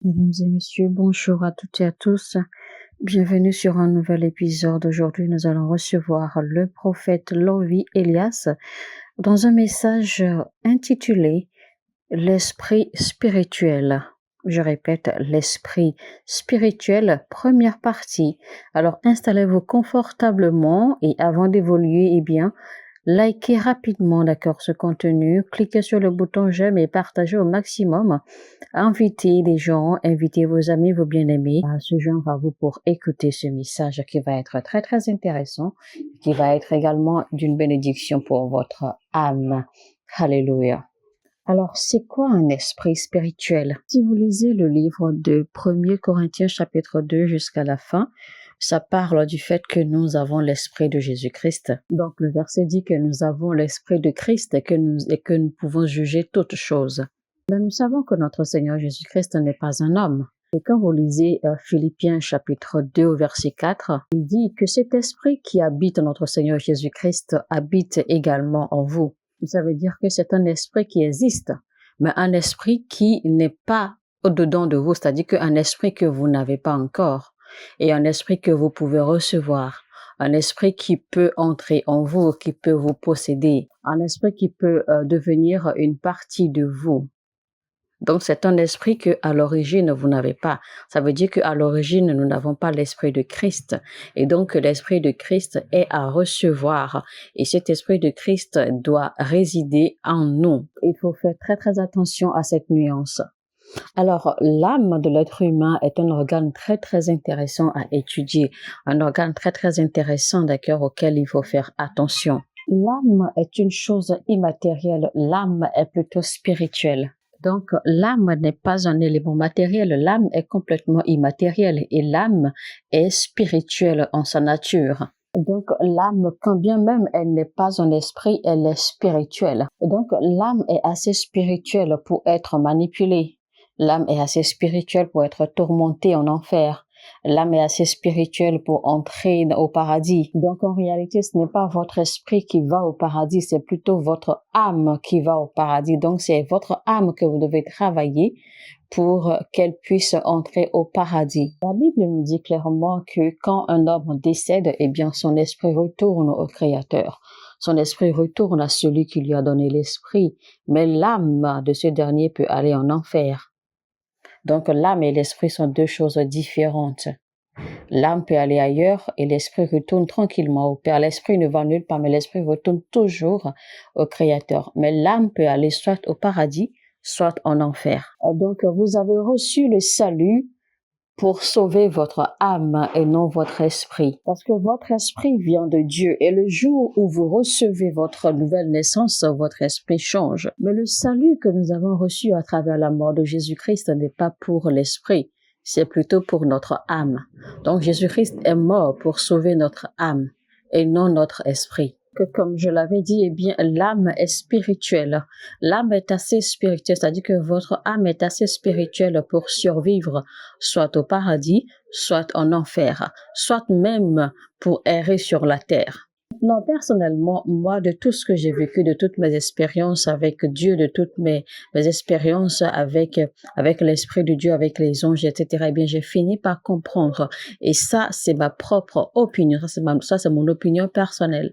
Mesdames et messieurs, bonjour à toutes et à tous. Bienvenue sur un nouvel épisode. Aujourd'hui, nous allons recevoir le prophète Lovi Elias dans un message intitulé L'esprit spirituel. Je répète, l'esprit spirituel, première partie. Alors, installez-vous confortablement et avant d'évoluer, likez rapidement, d'accord, ce contenu. Cliquez sur le bouton j'aime et partagez au maximum. Invitez les gens, invitez vos amis, vos bien-aimés à se joindre à vous pour écouter ce message qui va être très, très intéressant, qui va être également d'une bénédiction pour votre âme. Alléluia. Alors, c'est quoi un esprit spirituel? Si vous lisez le livre de 1er Corinthiens chapitre 2 jusqu'à la fin, ça parle du fait que nous avons l'esprit de Jésus-Christ. Donc, le verset dit que nous avons l'esprit de Christ et que nous pouvons juger toutes choses. Mais nous savons que notre Seigneur Jésus-Christ n'est pas un homme. Et quand vous lisez Philippiens chapitre 2 au verset 4, il dit que cet esprit qui habite en notre Seigneur Jésus-Christ habite également en vous. Ça veut dire que c'est un esprit qui existe, mais un esprit qui n'est pas au-dedans de vous, c'est-à-dire qu'un esprit que vous n'avez pas encore, et un esprit que vous pouvez recevoir, un esprit qui peut entrer en vous, qui peut vous posséder, un esprit qui peut devenir une partie de vous. Donc, c'est un esprit que à l'origine, vous n'avez pas. Ça veut dire qu'à l'origine, nous n'avons pas l'esprit de Christ. Et donc, l'esprit de Christ est à recevoir. Et cet esprit de Christ doit résider en nous. Il faut faire très, très attention à cette nuance. Alors, l'âme de l'être humain est un organe très, très intéressant à étudier. Un organe très, très intéressant, d'accord, auquel il faut faire attention. L'âme est une chose immatérielle. L'âme est plutôt spirituelle. Donc, l'âme n'est pas un élément matériel, l'âme est complètement immatérielle et l'âme est spirituelle en sa nature. Donc, l'âme, quand bien même elle n'est pas un esprit, elle est spirituelle. Donc, l'âme est assez spirituelle pour être manipulée. L'âme est assez spirituelle pour être tourmentée en enfer. L'âme est assez spirituelle pour entrer au paradis. Donc, en réalité, ce n'est pas votre esprit qui va au paradis, c'est plutôt votre âme qui va au paradis. Donc, c'est votre âme que vous devez travailler pour qu'elle puisse entrer au paradis. La Bible nous dit clairement que quand un homme décède, son esprit retourne au Créateur. Son esprit retourne à celui qui lui a donné l'esprit, mais l'âme de ce dernier peut aller en enfer. Donc, l'âme et l'esprit sont deux choses différentes. L'âme peut aller ailleurs et l'esprit retourne tranquillement au Père. L'esprit ne va nulle part, mais l'esprit retourne toujours au Créateur. Mais l'âme peut aller soit au paradis, soit en enfer. Donc, vous avez reçu le salut pour sauver votre âme et non votre esprit. Parce que votre esprit vient de Dieu et le jour où vous recevez votre nouvelle naissance, votre esprit change. Mais le salut que nous avons reçu à travers la mort de Jésus-Christ n'est pas pour l'esprit, c'est plutôt pour notre âme. Donc Jésus-Christ est mort pour sauver notre âme et non notre esprit. Que comme je l'avais dit, l'âme est spirituelle. L'âme est assez spirituelle, c'est-à-dire que votre âme est assez spirituelle pour survivre soit au paradis, soit en enfer, soit même pour errer sur la terre. Non, personnellement, moi, de tout ce que j'ai vécu, de toutes mes expériences avec Dieu, de toutes mes expériences avec l'Esprit de Dieu, avec les anges, etc., j'ai fini par comprendre. Et ça, c'est ma propre opinion. Ça, c'est mon opinion personnelle.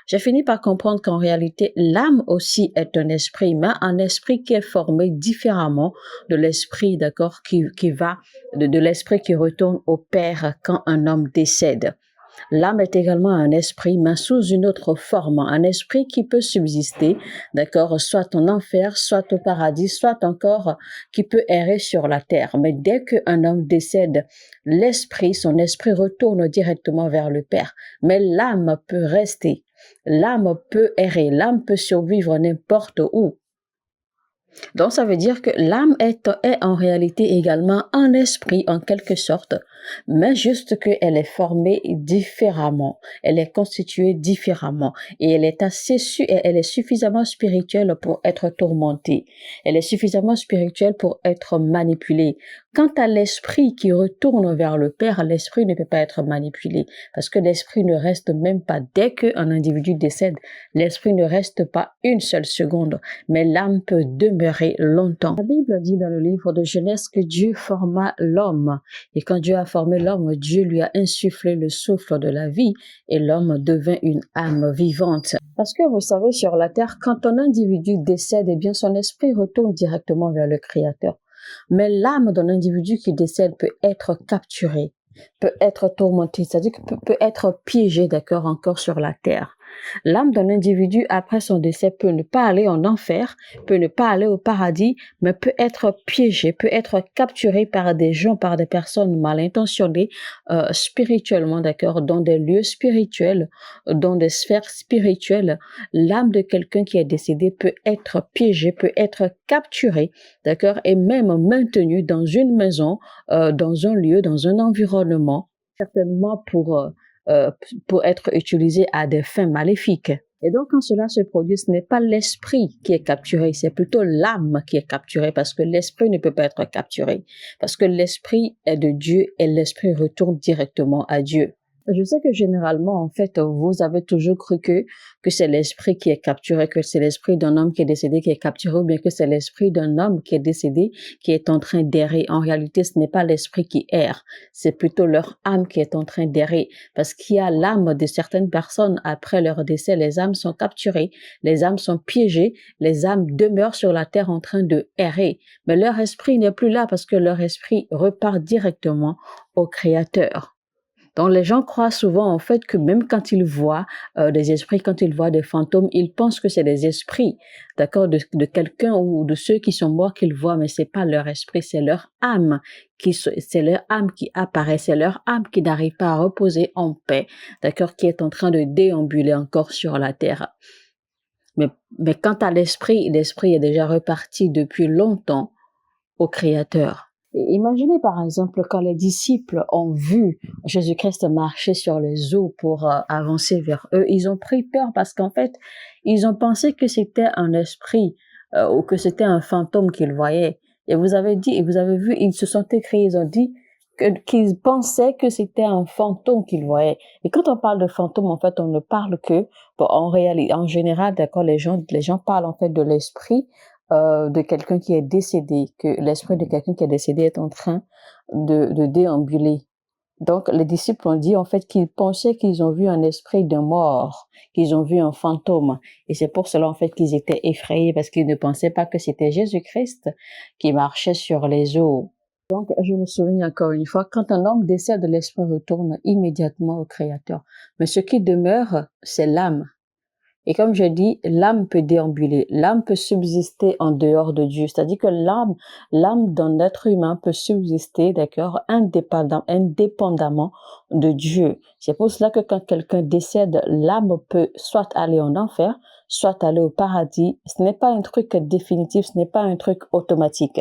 J'ai fini par comprendre qu'en réalité, l'âme aussi est un esprit, mais un esprit qui est formé différemment de l'esprit, d'accord, qui va, de l'esprit qui retourne au Père quand un homme décède. L'âme est également un esprit, mais sous une autre forme, un esprit qui peut subsister, d'accord, soit en enfer, soit au paradis, soit encore qui peut errer sur la terre. Mais dès qu'un homme décède, son esprit retourne directement vers le Père. Mais l'âme peut rester, l'âme peut errer, l'âme peut survivre n'importe où. Donc, ça veut dire que l'âme est en réalité également un esprit en quelque sorte, mais juste qu'elle est formée différemment, elle est constituée différemment et elle est suffisamment spirituelle pour être tourmentée, elle est suffisamment spirituelle pour être manipulée, Quant à l'esprit qui retourne vers le Père, l'esprit ne peut pas être manipulé parce que l'esprit ne reste même pas, dès qu'un individu décède, l'esprit ne reste pas une seule seconde, mais l'âme peut demeurer longtemps. La Bible dit dans le livre de Genèse que Dieu forma l'homme et quand Dieu a formé l'homme, Dieu lui a insufflé le souffle de la vie et l'homme devint une âme vivante. Parce que vous savez, sur la terre, quand un individu décède, eh bien son esprit retourne directement vers le Créateur. Mais l'âme d'un individu qui décède peut être capturée, peut être tourmentée, c'est-à-dire que peut être piégée, d'accord, encore sur la terre. L'âme d'un individu, après son décès, peut ne pas aller en enfer, peut ne pas aller au paradis, mais peut être piégée, peut être capturée par des gens, par des personnes mal intentionnées, spirituellement, d'accord, dans des lieux spirituels, dans des sphères spirituelles. L'âme de quelqu'un qui est décédé peut être piégée, peut être capturée, d'accord, et même maintenue dans une maison, dans un lieu, dans un environnement, certainement pour être utilisé à des fins maléfiques. Et donc, quand cela se produit, ce n'est pas l'esprit qui est capturé, c'est plutôt l'âme qui est capturée parce que l'esprit ne peut pas être capturé. Parce que l'esprit est de Dieu et l'esprit retourne directement à Dieu. Je sais que généralement, en fait, vous avez toujours cru que c'est l'esprit qui est capturé, que c'est l'esprit d'un homme qui est décédé qui est capturé, ou bien que c'est l'esprit d'un homme qui est décédé qui est en train d'errer. En réalité, ce n'est pas l'esprit qui erre, c'est plutôt leur âme qui est en train d'errer. Parce qu'il y a l'âme de certaines personnes, après leur décès, les âmes sont capturées, les âmes sont piégées, les âmes demeurent sur la terre en train de errer. Mais leur esprit n'est plus là parce que leur esprit repart directement au Créateur. Donc, les gens croient souvent, en fait, que même quand ils voient des esprits, quand ils voient des fantômes, ils pensent que c'est des esprits, d'accord, de quelqu'un ou de ceux qui sont morts qu'ils voient, mais c'est pas leur esprit, c'est leur âme c'est leur âme qui apparaît, c'est leur âme qui n'arrive pas à reposer en paix, d'accord, qui est en train de déambuler encore sur la terre. Mais quant à l'esprit, l'esprit est déjà reparti depuis longtemps au Créateur. Imaginez par exemple quand les disciples ont vu Jésus-Christ marcher sur les eaux pour avancer vers eux, ils ont pris peur parce qu'en fait, ils ont pensé que c'était un esprit ou que c'était un fantôme qu'ils voyaient. Et vous avez vu, ils se sont écrits, ils ont dit qu'ils pensaient que c'était un fantôme qu'ils voyaient. Et quand on parle de fantôme, en fait, on ne parle que, bon, en réalité, en général, d'accord, les gens parlent en fait de l'esprit de quelqu'un qui est décédé, que l'esprit de quelqu'un qui est décédé est en train de déambuler. Donc, les disciples ont dit en fait qu'ils pensaient qu'ils ont vu un esprit de mort, qu'ils ont vu un fantôme. Et c'est pour cela en fait qu'ils étaient effrayés parce qu'ils ne pensaient pas que c'était Jésus-Christ qui marchait sur les eaux. Donc, je me souviens encore une fois, quand un homme décède, l'esprit retourne immédiatement au Créateur. Mais ce qui demeure, c'est l'âme. Et comme je dis, l'âme peut déambuler, l'âme peut subsister en dehors de Dieu. C'est-à-dire que l'âme d'un être humain peut subsister, d'accord, indépendamment de Dieu. C'est pour cela que quand quelqu'un décède, l'âme peut soit aller en enfer, soit aller au paradis. Ce n'est pas un truc définitif, ce n'est pas un truc automatique.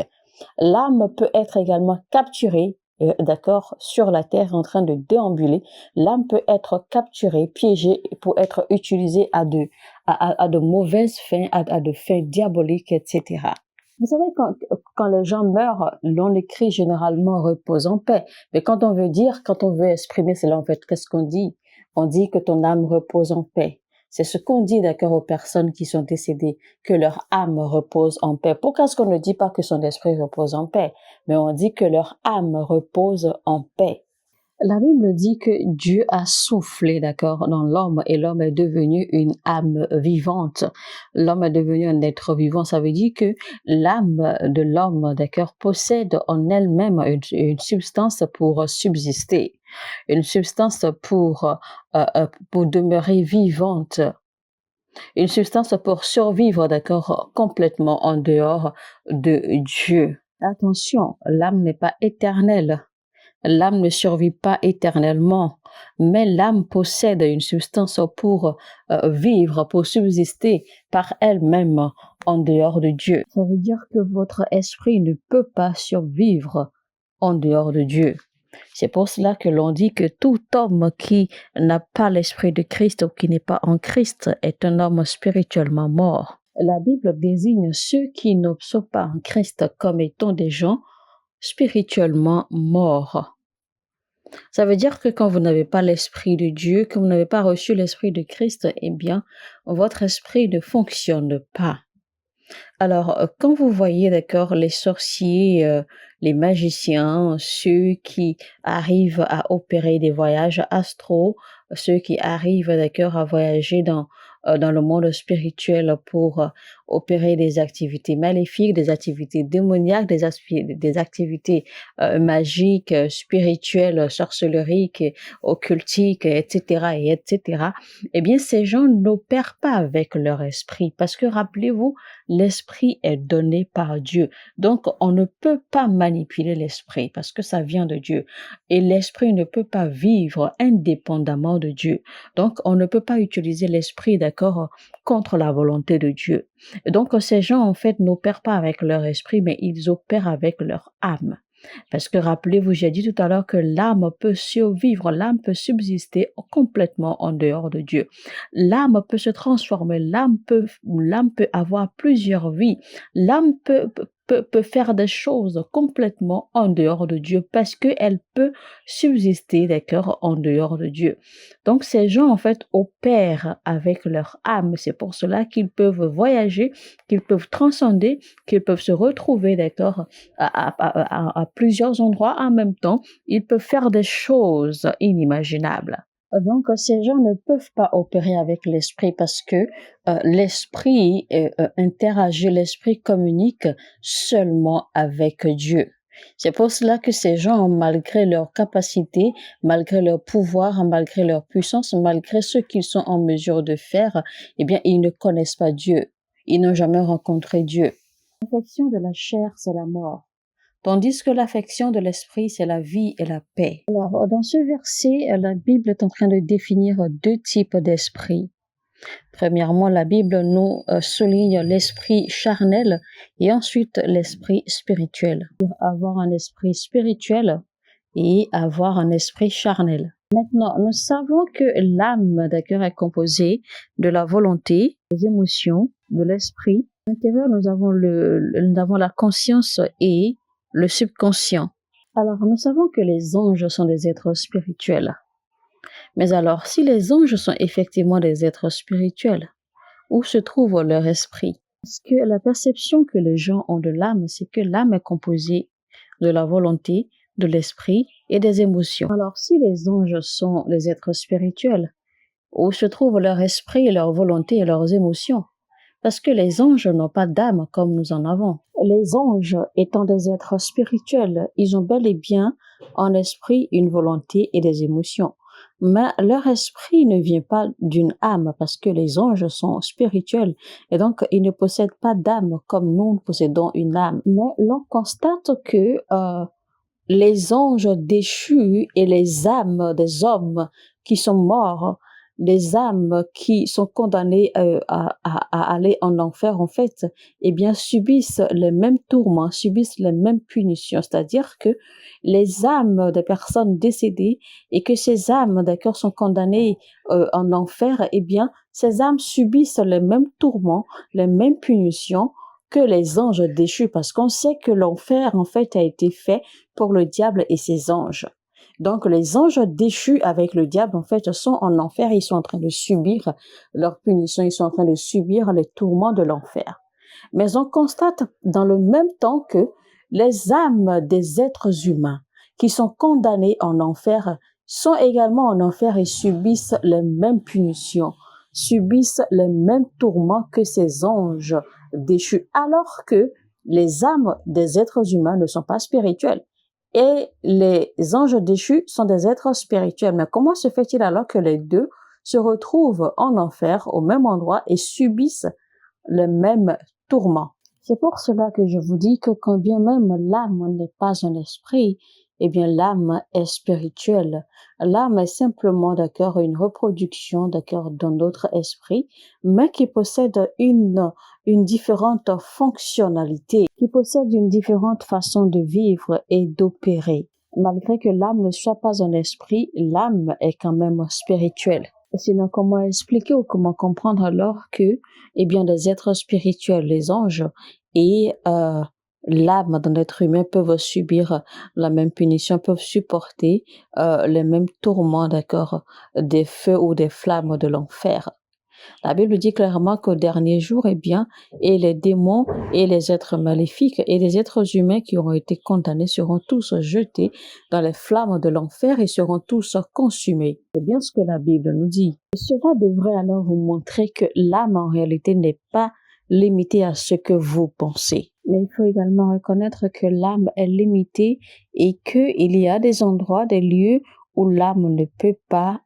L'âme peut être également capturée, d'accord, sur la terre en train de déambuler. L'âme peut être capturée, piégée pour être utilisée à de mauvaises fins, à de fins diaboliques, etc. Vous savez, quand les gens meurent, l'on écrit généralement repose en paix. Mais quand on veut exprimer cela, en fait, qu'est-ce qu'on dit? On dit que ton âme repose en paix. C'est ce qu'on dit, d'accord, aux personnes qui sont décédées, que leur âme repose en paix. Pourquoi est-ce qu'on ne dit pas que son esprit repose en paix? Mais on dit que leur âme repose en paix. La Bible dit que Dieu a soufflé, d'accord, dans l'homme et l'homme est devenu une âme vivante. L'homme est devenu un être vivant. Ça veut dire que l'âme de l'homme, d'accord, possède en elle-même une substance pour subsister, une substance pour demeurer vivante, une substance pour survivre, d'accord, complètement en dehors de Dieu. Attention, l'âme n'est pas éternelle. L'âme ne survit pas éternellement, mais l'âme possède une substance pour vivre, pour subsister par elle-même en dehors de Dieu. Ça veut dire que votre esprit ne peut pas survivre en dehors de Dieu. C'est pour cela que l'on dit que tout homme qui n'a pas l'esprit de Christ ou qui n'est pas en Christ est un homme spirituellement mort. La Bible désigne ceux qui ne sont pas en Christ comme étant des gens spirituellement mort. Ça veut dire que quand vous n'avez pas l'Esprit de Dieu, que vous n'avez pas reçu l'Esprit de Christ, eh bien, votre esprit ne fonctionne pas. Alors, quand vous voyez, d'accord, les sorciers, les magiciens, ceux qui arrivent à opérer des voyages astraux, ceux qui arrivent, d'accord, à voyager dans le monde spirituel pour opérer des activités maléfiques, des activités démoniaques, des activités magiques, spirituelles, sorcelleriques, occultiques, etc., et etc., eh bien, ces gens n'opèrent pas avec leur esprit parce que rappelez-vous, l'esprit est donné par Dieu. Donc, on ne peut pas manipuler l'esprit parce que ça vient de Dieu. Et l'esprit ne peut pas vivre indépendamment de Dieu. Donc, on ne peut pas utiliser l'esprit, d'accord, contre la volonté de Dieu. Et donc, ces gens, en fait, n'opèrent pas avec leur esprit, mais ils opèrent avec leur âme. Parce que rappelez-vous, j'ai dit tout à l'heure que l'âme peut survivre, l'âme peut subsister complètement en dehors de Dieu. L'âme peut se transformer, l'âme peut avoir plusieurs vies, l'âme peut faire des choses complètement en dehors de Dieu parce qu'elle peut subsister, d'accord, en dehors de Dieu. Donc ces gens, en fait, opèrent avec leur âme. C'est pour cela qu'ils peuvent voyager, qu'ils peuvent transcender, qu'ils peuvent se retrouver, d'accord, à plusieurs endroits en même temps. Ils peuvent faire des choses inimaginables. Donc, ces gens ne peuvent pas opérer avec l'esprit parce que l'esprit interagit, l'esprit communique seulement avec Dieu. C'est pour cela que ces gens, malgré leur capacité, malgré leur pouvoir, malgré leur puissance, malgré ce qu'ils sont en mesure de faire, eh bien, ils ne connaissent pas Dieu. Ils n'ont jamais rencontré Dieu. L'affection de la chair, c'est la mort. Tandis que l'affection de l'esprit, c'est la vie et la paix. Alors, dans ce verset, la Bible est en train de définir deux types d'esprit. Premièrement, la Bible nous souligne l'esprit charnel et ensuite l'esprit spirituel. Avoir un esprit spirituel et avoir un esprit charnel. Maintenant, nous savons que l'âme, d'accord, est composée de la volonté, des émotions, de l'esprit. À l'intérieur, nous avons la conscience et le subconscient. Alors, nous savons que les anges sont des êtres spirituels. Mais alors, si les anges sont effectivement des êtres spirituels, où se trouve leur esprit? Parce que la perception que les gens ont de l'âme, c'est que l'âme est composée de la volonté, de l'esprit et des émotions. Alors, si les anges sont des êtres spirituels, où se trouve leur esprit, leur volonté et leurs émotions? Parce que les anges n'ont pas d'âme comme nous en avons. Les anges étant des êtres spirituels, ils ont bel et bien en esprit une volonté et des émotions. Mais leur esprit ne vient pas d'une âme parce que les anges sont spirituels et donc ils ne possèdent pas d'âme comme nous possédons une âme. Mais l'on constate que les anges déchus et les âmes des hommes qui sont morts, les âmes qui sont condamnées à aller en enfer, en fait, eh bien, subissent les mêmes tourments, subissent les mêmes punitions. C'est-à-dire que les âmes des personnes décédées et que ces âmes, d'accord, sont condamnées en enfer, eh bien, ces âmes subissent les mêmes tourments, les mêmes punitions que les anges déchus, parce qu'on sait que l'enfer, en fait, a été fait pour le diable et ses anges. Donc, les anges déchus avec le diable, en fait, sont en enfer, ils sont en train de subir leur punition, ils sont en train de subir les tourments de l'enfer. Mais on constate dans le même temps que les âmes des êtres humains qui sont condamnés en enfer sont également en enfer et subissent les mêmes punitions, subissent les mêmes tourments que ces anges déchus, alors que les âmes des êtres humains ne sont pas spirituelles. Et les anges déchus sont des êtres spirituels. Mais comment se fait-il alors que les deux se retrouvent en enfer au même endroit et subissent les mêmes tourments? C'est pour cela que je vous dis que quand bien même l'âme n'est pas un esprit, eh bien l'âme est spirituelle. L'âme est simplement, d'accord, une reproduction, d'accord, d'un autre esprit, mais qui possède une différente fonctionnalité, qui possède une différente façon de vivre et d'opérer. Malgré que l'âme ne soit pas un esprit, l'âme est quand même spirituelle. Sinon, comment expliquer ou comment comprendre alors que, eh bien, des êtres spirituels, les anges, et l'âme d'un être humain peuvent subir la même punition, peuvent supporter les mêmes tourments, d'accord, des feux ou des flammes de l'enfer. La Bible dit clairement qu'au dernier jour, eh bien, et les démons et les êtres maléfiques et les êtres humains qui auront été condamnés seront tous jetés dans les flammes de l'enfer et seront tous consumés. C'est bien ce que la Bible nous dit. Cela devrait alors vous montrer que l'âme en réalité n'est pas limitée à ce que vous pensez. Mais il faut également reconnaître que l'âme est limitée et qu'il y a des endroits, des lieux où l'âme ne peut pas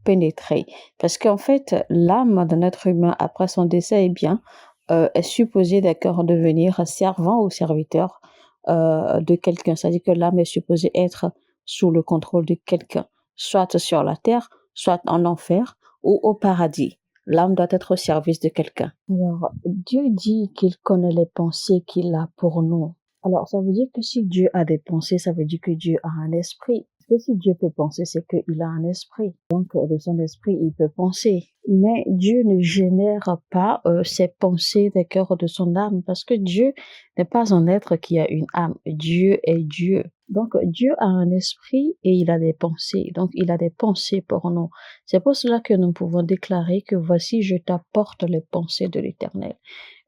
pénétrer. Parce qu'en fait, l'âme d'un être humain, après son décès, eh bien, est supposée, d'accord, devenir servant ou serviteur de quelqu'un. C'est-à-dire que l'âme est supposée être sous le contrôle de quelqu'un, soit sur la terre, soit en enfer ou au paradis. L'âme doit être au service de quelqu'un. Alors, Dieu dit qu'il connaît les pensées qu'il a pour nous. Alors, ça veut dire que si Dieu a des pensées, ça veut dire que Dieu a un esprit. Parce que si Dieu peut penser, c'est qu'il a un esprit. Donc, de son esprit, il peut penser. Mais Dieu ne génère pas ses pensées des cœurs de son âme, parce que Dieu n'est pas un être qui a une âme. Dieu est Dieu. Donc, Dieu a un esprit et il a des pensées. Donc, il a des pensées pour nous. C'est pour cela que nous pouvons déclarer que voici, je t'apporte les pensées de l'Éternel.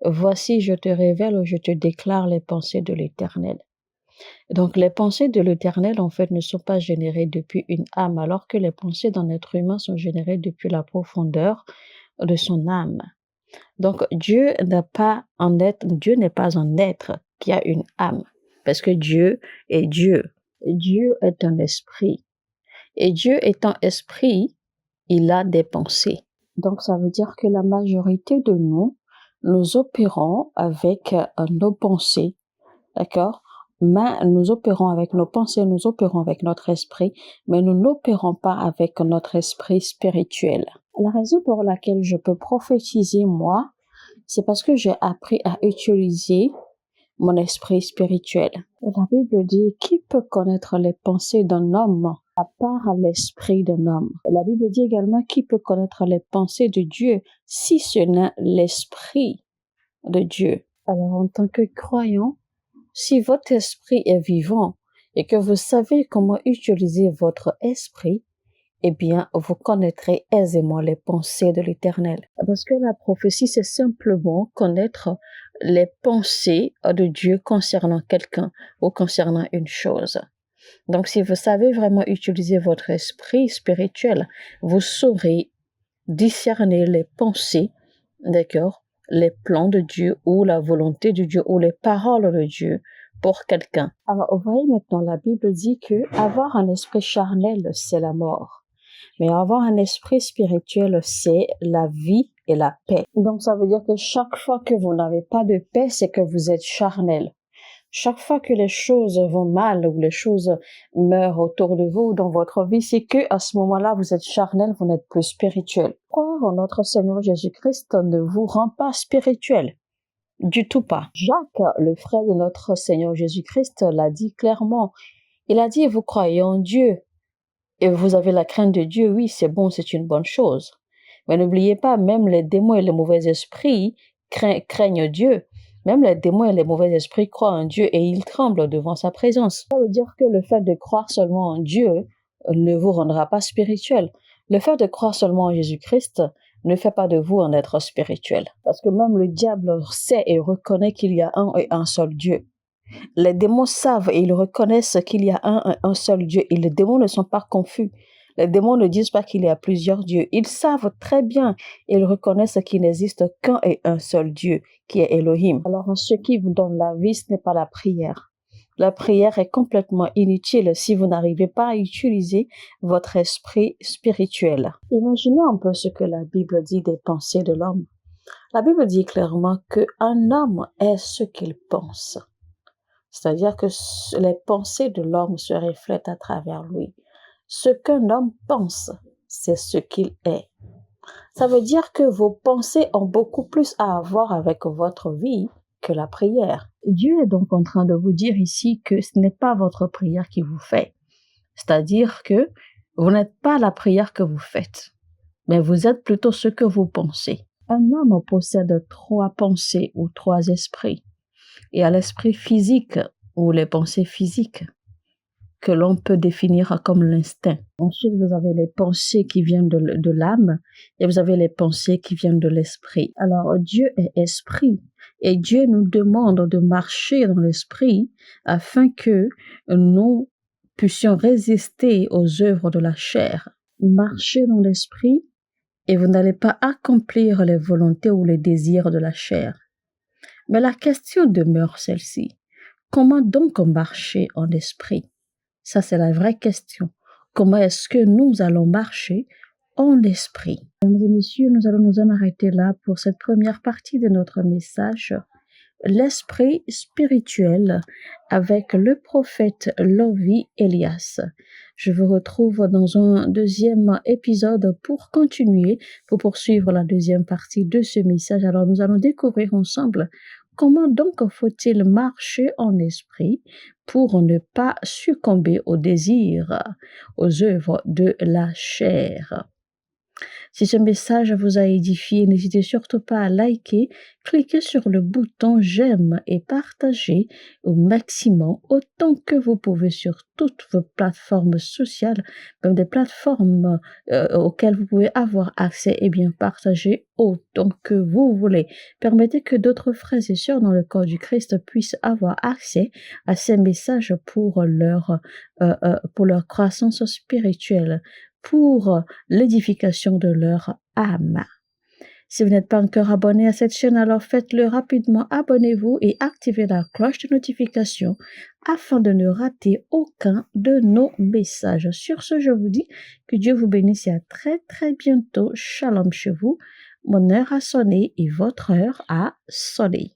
Voici, je te révèle ou je te déclare les pensées de l'Éternel. Donc, les pensées de l'Éternel, en fait, ne sont pas générées depuis une âme, alors que les pensées d'un être humain sont générées depuis la profondeur de son âme. Donc, Dieu n'est pas un être qui a une âme, parce que Dieu est Dieu. Dieu est un esprit. Et Dieu étant esprit, il a des pensées. Donc, ça veut dire que la majorité de nous opérons avec nos pensées, d'accord? Mais nous opérons avec nos pensées, nous opérons avec notre esprit, mais nous n'opérons pas avec notre esprit spirituel. La raison pour laquelle je peux prophétiser, moi, c'est parce que j'ai appris à utiliser mon esprit spirituel. La Bible dit, qui peut connaître les pensées d'un homme à part l'esprit d'un homme? Et la Bible dit également, qui peut connaître les pensées de Dieu si ce n'est l'esprit de Dieu? Alors, en tant que croyant, si votre esprit est vivant et que vous savez comment utiliser votre esprit, eh bien, vous connaîtrez aisément les pensées de l'Éternel. Parce que la prophétie, c'est simplement connaître les pensées de Dieu concernant quelqu'un ou concernant une chose. Donc, si vous savez vraiment utiliser votre esprit spirituel, vous saurez discerner les pensées, d'accord, les plans de Dieu ou la volonté de Dieu ou les paroles de Dieu pour quelqu'un. Alors, vous voyez maintenant, la Bible dit que avoir un esprit charnel, c'est la mort. Mais avoir un esprit spirituel, c'est la vie et la paix. Donc, ça veut dire que chaque fois que vous n'avez pas de paix, c'est que vous êtes charnel. Chaque fois que les choses vont mal ou les choses meurent autour de vous dans votre vie, c'est que à ce moment-là, vous êtes charnel, vous n'êtes plus spirituel. Croire en notre Seigneur Jésus-Christ ne vous rend pas spirituel. Du tout pas. Jacques, le frère de notre Seigneur Jésus-Christ, l'a dit clairement. Il a dit, vous croyez en Dieu et vous avez la crainte de Dieu, oui, c'est bon, c'est une bonne chose. Mais n'oubliez pas, même les démons et les mauvais esprits craignent Dieu. Même les démons et les mauvais esprits croient en Dieu et ils tremblent devant sa présence. Ça veut dire que le fait de croire seulement en Dieu ne vous rendra pas spirituel. Le fait de croire seulement en Jésus-Christ ne fait pas de vous un être spirituel. Parce que même le diable sait et reconnaît qu'il y a un et un seul Dieu. Les démons savent et ils reconnaissent qu'il y a un seul Dieu. Et les démons ne sont pas confus. Les démons ne disent pas qu'il y a plusieurs dieux. Ils savent très bien. Ils reconnaissent qu'il n'existe qu'un et un seul Dieu, qui est Elohim. Alors, ce qui vous donne la vie, ce n'est pas la prière. La prière est complètement inutile si vous n'arrivez pas à utiliser votre esprit spirituel. Imaginez un peu ce que la Bible dit des pensées de l'homme. La Bible dit clairement qu'un homme est ce qu'il pense. C'est-à-dire que les pensées de l'homme se reflètent à travers lui. Ce qu'un homme pense, c'est ce qu'il est. Ça veut dire que vos pensées ont beaucoup plus à voir avec votre vie que la prière. Dieu est donc en train de vous dire ici que ce n'est pas votre prière qui vous fait. C'est-à-dire que vous n'êtes pas la prière que vous faites, mais vous êtes plutôt ce que vous pensez. Un homme possède 3 pensées ou 3 esprits. Il y a l'esprit physique ou les pensées physiques que l'on peut définir comme l'instinct. Ensuite, vous avez les pensées qui viennent de l'âme et vous avez les pensées qui viennent de l'esprit. Alors, Dieu est esprit et Dieu nous demande de marcher dans l'esprit afin que nous puissions résister aux œuvres de la chair. Marchez dans l'esprit et vous n'allez pas accomplir les volontés ou les désirs de la chair. Mais la question demeure celle-ci. Comment donc marcher en esprit? Ça, c'est la vraie question. Comment est-ce que nous allons marcher en esprit? Mesdames et messieurs, nous allons nous en arrêter là pour cette première partie de notre message. L'esprit spirituel avec le prophète Lovi Elias. Je vous retrouve dans un deuxième épisode pour continuer, pour poursuivre la deuxième partie de ce message. Alors nous allons découvrir ensemble comment donc faut-il marcher en esprit pour ne pas succomber aux désirs, aux œuvres de la chair. Si ce message vous a édifié, n'hésitez surtout pas à liker, cliquez sur le bouton j'aime et partagez au maximum autant que vous pouvez sur toutes vos plateformes sociales, même des plateformes auxquelles vous pouvez avoir accès, et bien partagez autant que vous voulez. Permettez que d'autres frères et sœurs dans le corps du Christ puissent avoir accès à ces messages pour leur croissance spirituelle, pour l'édification de leur âme. Si vous n'êtes pas encore abonné à cette chaîne, alors faites-le rapidement, abonnez-vous et activez la cloche de notification afin de ne rater aucun de nos messages. Sur ce, je vous dis que Dieu vous bénisse et à très très bientôt. Shalom chez vous. Mon heure a sonné et votre heure a sonné.